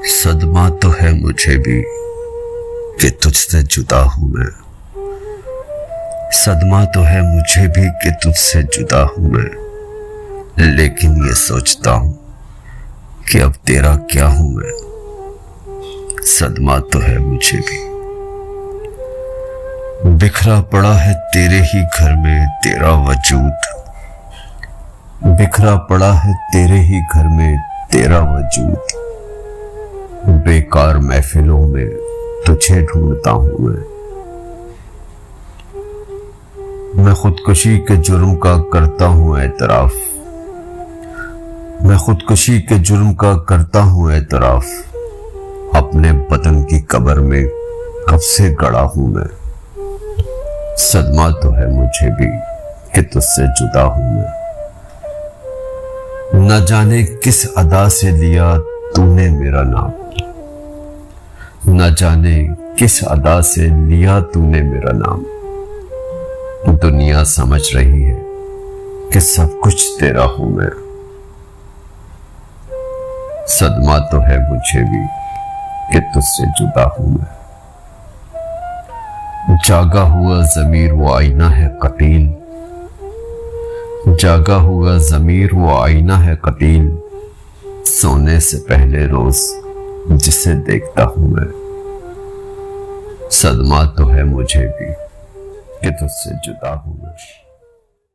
सदमा तो है मुझे भी कि तुझसे जुदा हूं मैं। सदमा तो है मुझे भी कि तुझसे जुदा हूं मैं, लेकिन ये सोचता हूं कि अब तेरा क्या हूं मैं। सदमा तो है मुझे भी। बिखरा पड़ा है तेरे ही घर में तेरा वजूद, बिखरा पड़ा है तेरे ही घर में तेरा वजूद। बेकार महफिलों में तुझे ढूंढता हूं मैं खुदकुशी के जुर्म का करता हूं एतराफ, मैं खुदकुशी के जुर्म का करता हूं एतराफ। अपने बदन की कब्र में कब से गड़ा हूं मैं। सदमा तो है मुझे भी कि तुझसे जुदा हूं मैं। न जाने किस अदा से लिया तूने मेरा नाम, न जाने किस अदा से लिया तूने मेरा नाम। दुनिया समझ रही है कि सब कुछ तेरा हूं मैं। सदमा तो है मुझे भी कि तुझसे जुदा हूं मैं। जागा हुआ ज़मीर वो आईना है कतील, जागा हुआ ज़मीर वो आईना है कतील। सोने से पहले रोज जिसे देखता हूं मैं। सदमा तो है मुझे भी कि तुझसे जुदा हूं मैं।